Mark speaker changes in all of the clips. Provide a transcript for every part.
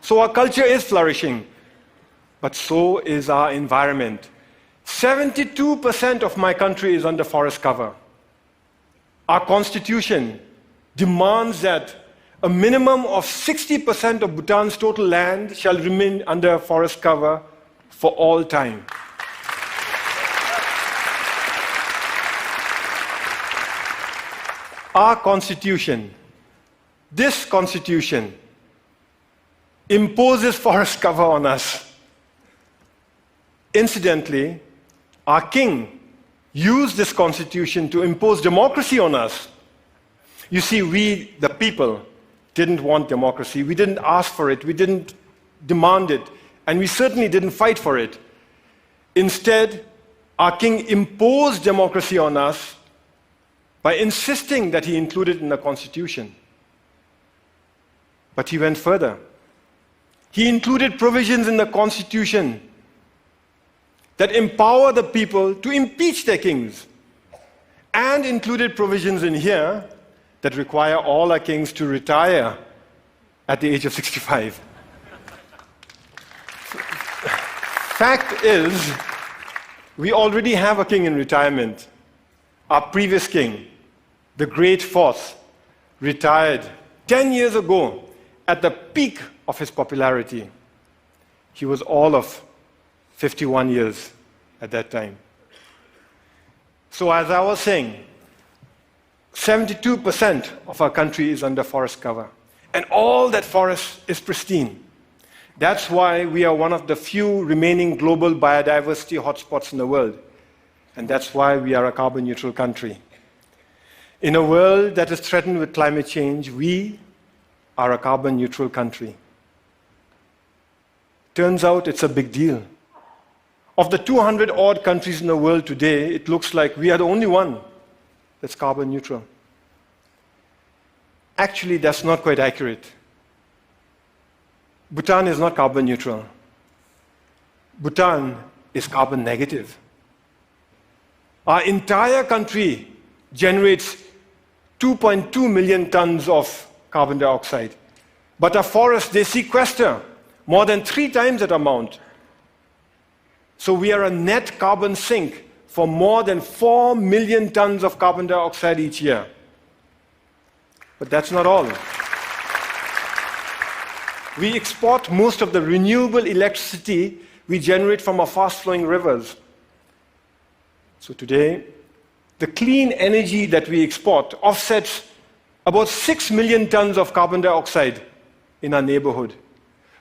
Speaker 1: So our culture is flourishing, but so is our environment. 72% of my country is under forest cover. Our constitution demands that a minimum of 60% of Bhutan's total land shall remain under forest cover for all time. Our constitution, this constitution, imposes forest cover on us. Incidentally, our king used this constitution to impose democracy on us. You see, we, the people, didn't want democracy. We didn't ask for it. We didn't demand it. And we certainly didn't fight for it. Instead, our king imposed democracy on us by insisting that he include it in the constitution. But he went further. He included provisions in the constitution that empower the people to impeach their kings, and included provisions in here that require all our kings to retire at the age of 65. Fact is, we already have a king in retirement. Our previous king, the Great Fourth, retired 10 years ago at the peak of his popularity. He was all of 51 years at that time. So as I was saying, 72% of our country is under forest cover. And all that forest is pristine. That's why we are one of the few remaining global biodiversity hotspots in the world. And that's why we are a carbon neutral country. In a world that is threatened with climate change, we are a carbon neutral country. Turns out it's a big deal. Of the 200 odd countries in the world today, it looks like we are the only one that's carbon neutral. Actually, that's not quite accurate. Bhutan is not carbon neutral. Bhutan is carbon negative. Our entire country generates 2.2 million tons of carbon dioxide. But our forests, they sequester more than 3 times that amount. So we are a net carbon sink for more than 4 million tons of carbon dioxide each year. But that's not all. We export most of the renewable electricity we generate from our fast-flowing rivers. So today, the clean energy that we export offsets about 6 million tons of carbon dioxide in our neighborhood.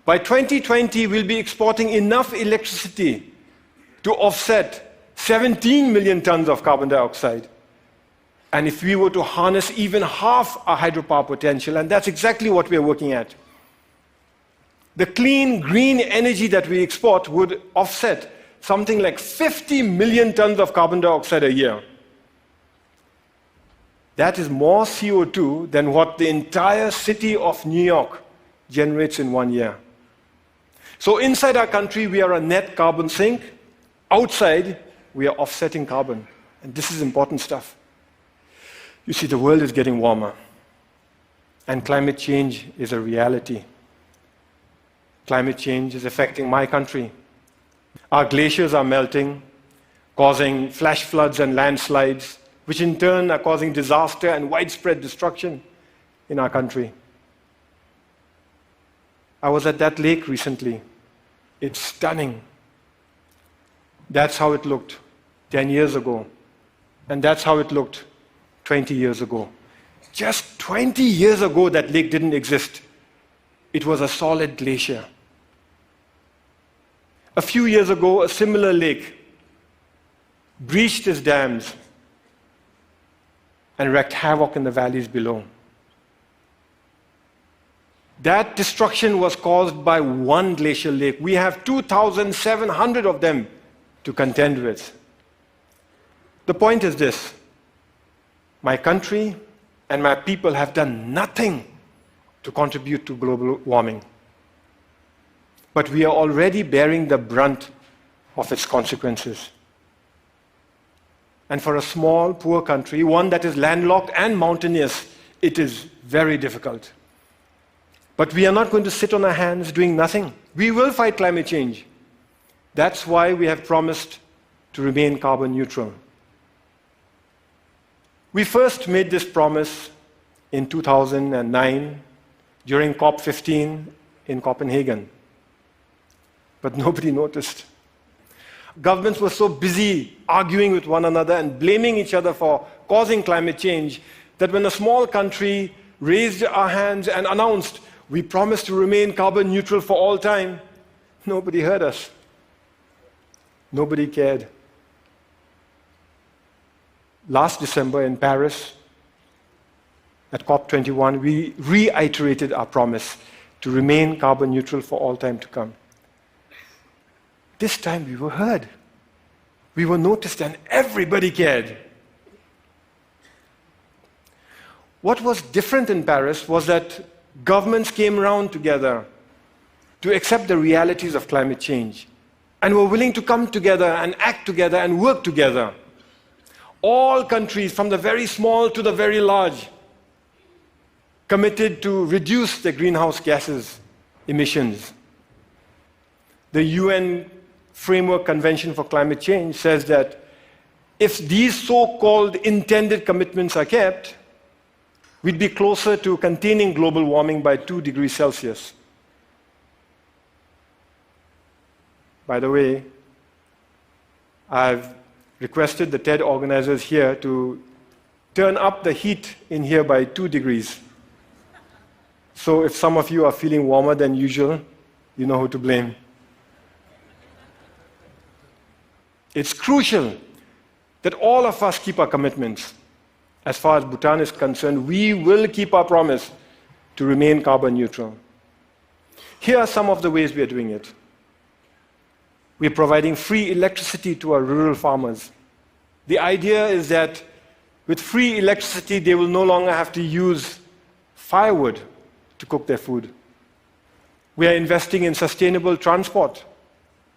Speaker 1: By 2020, we'll be exporting enough electricity to offset 17 million tons of carbon dioxide. And if we were to harness even half our hydropower potential, and that's exactly what we're working at, the clean, green energy that we export would offset something like 50 million tons of carbon dioxide a year. That is more CO2 than what the entire city of New York generates in 1 year. So inside our country, we are a net carbon sink. Outside, we are offsetting carbon. And this is important stuff. You see, the world is getting warmer. And climate change is a reality. Climate change is affecting my country. Our glaciers are melting, causing flash floods and landslides, which in turn are causing disaster and widespread destruction in our country. I was at that lake recently. It's stunning. That's how it looked 10 years ago. And that's how it looked 20 years ago. Just 20 years ago, that lake didn't exist. It was a solid glacier. A few years ago, a similar lake breached its dams and wreaked havoc in the valleys below. That destruction was caused by one glacial lake. We have 2,700 of them to contend with. The point is this: my country and my people have done nothing to contribute to global warming. But we are already bearing the brunt of its consequences. And for a small, poor country, one that is landlocked and mountainous, it is very difficult. But we are not going to sit on our hands doing nothing. We will fight climate change. That's why we have promised to remain carbon neutral. We first made this promise in 2009 during COP15 in Copenhagen. But nobody noticed. Governments were so busy arguing with one another and blaming each other for causing climate change that when a small country raised our hands and announced, we promise to remain carbon neutral for all time, nobody heard us. Nobody cared. Last December in Paris, at COP21, we reiterated our promise to remain carbon neutral for all time to come. This time we were heard. We were noticed and everybody cared. What was different in Paris was that governments came around together to accept the realities of climate change and were willing to come together and act together and work together. All countries, from the very small to the very large, committed to reduce their greenhouse gases emissions. The UN Framework Convention for Climate Change says that if these so-called intended commitments are kept, we'd be closer to containing global warming by 2 degrees Celsius. By the way, I've requested the TED organizers here to turn up the heat in here by 2 degrees. So if some of you are feeling warmer than usual, you know who to blame. It's crucial that all of us keep our commitments. As far as Bhutan is concerned, we will keep our promise to remain carbon neutral. Here are some of the ways we are doing it. We're providing free electricity to our rural farmers. The idea is that with free electricity, they will no longer have to use firewood to cook their food. We are investing in sustainable transport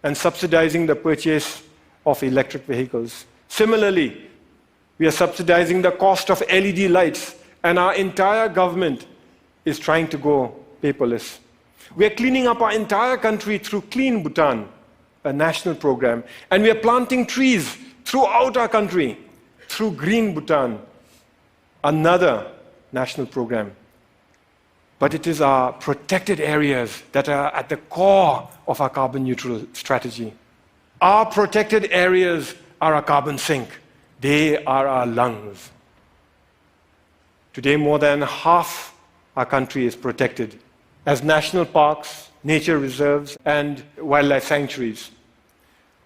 Speaker 1: and subsidizing the purchase of electric vehicles. Similarly, we are subsidizing the cost of LED lights, and our entire government is trying to go paperless. We are cleaning up our entire country through Clean Bhutan, a national program, and we are planting trees throughout our country through Green Bhutan, another national program. But it is our protected areas that are at the core of our carbon neutral strategy. Our protected areas are our carbon sink. They are our lungs. Today, more than half our country is protected as national parks, nature reserves, and wildlife sanctuaries.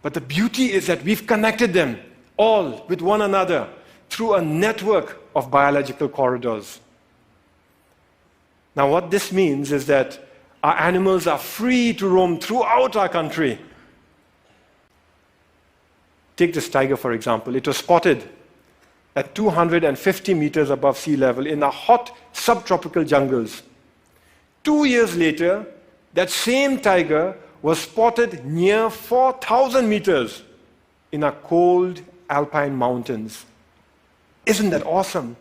Speaker 1: But the beauty is that we've connected them all with one another through a network of biological corridors. Now, what this means is that our animals are free to roam throughout our country. Take this tiger, for example. It was spotted at 250 meters above sea level in the hot subtropical jungles. 2 years later, that same tiger was spotted near 4,000 meters in our cold alpine mountains. Isn't that awesome?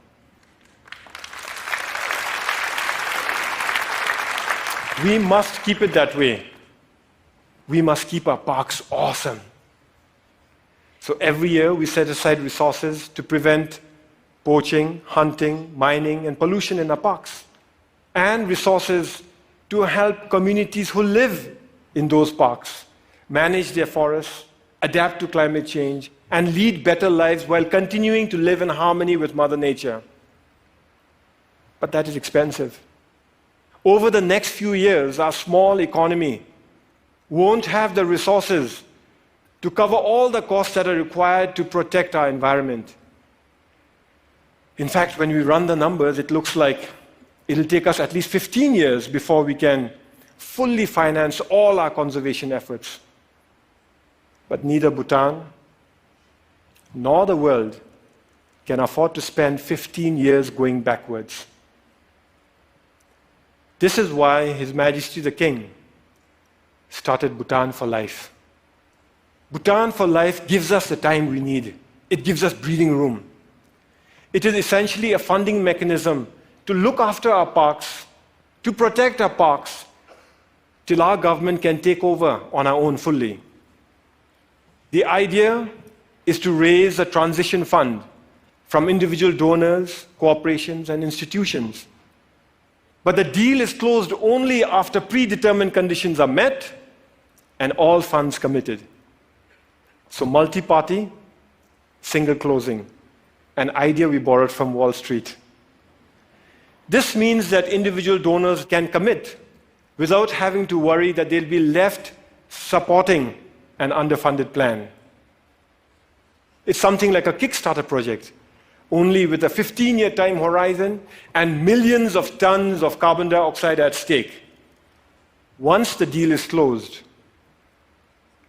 Speaker 1: We must keep it that way. We must keep our parks awesome. So every year we set aside resources to prevent poaching, hunting, mining, and pollution in our parks, and resources to help communities who live in those parks manage their forests, adapt to climate change, and lead better lives while continuing to live in harmony with Mother Nature. But that is expensive. Over the next few years, our small economy won't have the resources to cover all the costs that are required to protect our environment. In fact, when we run the numbers, it looks like it'll take us at least 15 years before we can fully finance all our conservation efforts. But neither Bhutan nor the world can afford to spend 15 years going backwards. This is why His Majesty the King started Bhutan for Life. Bhutan for Life gives us the time we need. It gives us breathing room. It is essentially a funding mechanism to look after our parks, to protect our parks till our government can take over on our own fully. The idea is to raise a transition fund from individual donors, corporations, and institutions. But the deal is closed only after predetermined conditions are met and all funds committed. So multi-party, single closing, an idea we borrowed from Wall Street. This means that individual donors can commit without having to worry that they'll be left supporting an underfunded plan. It's something like a Kickstarter project, only with a 15-year time horizon and millions of tons of carbon dioxide at stake. Once the deal is closed,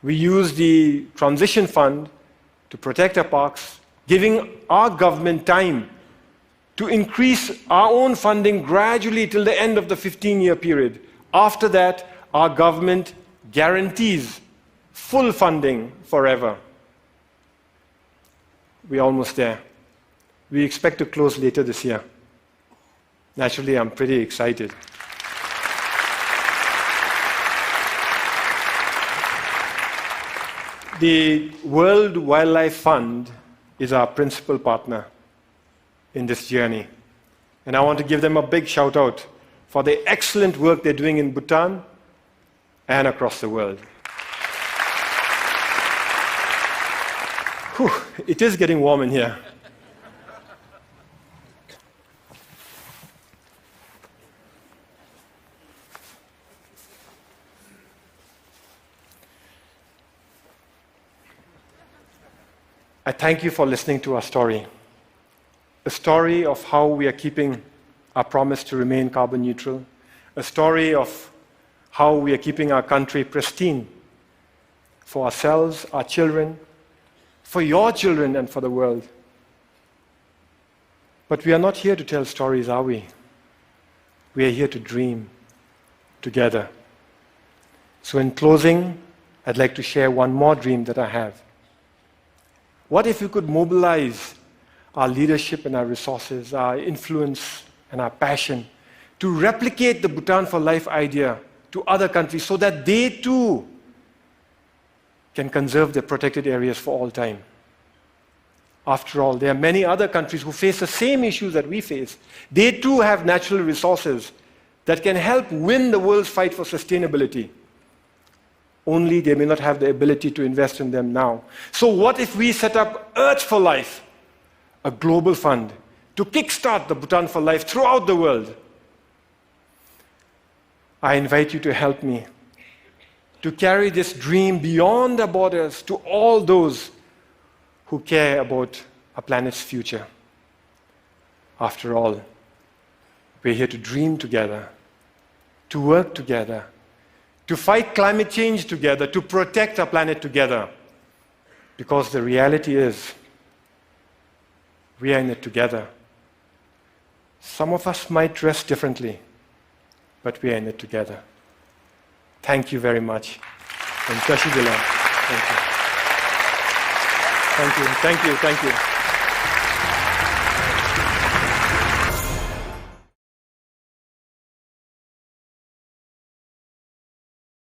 Speaker 1: we use the transition fund to protect our parks, giving our government time to increase our own funding gradually till the end of the 15-year period. After that, our government guarantees full funding forever. We're almost there. We expect to close later this year. Naturally, I'm pretty excited. The World Wildlife Fund is our principal partner in this journey. And I want to give them a big shout out for the excellent work they're doing in Bhutan and across the world. Whew, it is getting warm in here. I thank you for listening to our story. A story of how we are keeping our promise to remain carbon neutral. A story of how we are keeping our country pristine for ourselves, our children, for your children, and for the world. But we are not here to tell stories, are we? We are here to dream together. So in closing, I'd like to share one more dream that I have. What if we could mobilize our leadership and our resources, our influence and our passion to replicate the Bhutan for Life idea to other countries so that they too can conserve their protected areas for all time? After all, there are many other countries who face the same issues that we face. They too have natural resources that can help win the world's fight for sustainability. Only they may not have the ability to invest in them now. So what if we set up Earth for Life, a global fund, to kickstart the Bhutan for Life throughout the world? I invite you to help me to carry this dream beyond the borders to all those who care about our planet's future. After all, we're here to dream together, to work together, to fight climate change together, to protect our planet together. Because the reality is, we are in it together. Some of us might dress differently, but we are in it together. Thank you very much. And Thank you. Thank you. Thank you. Thank you.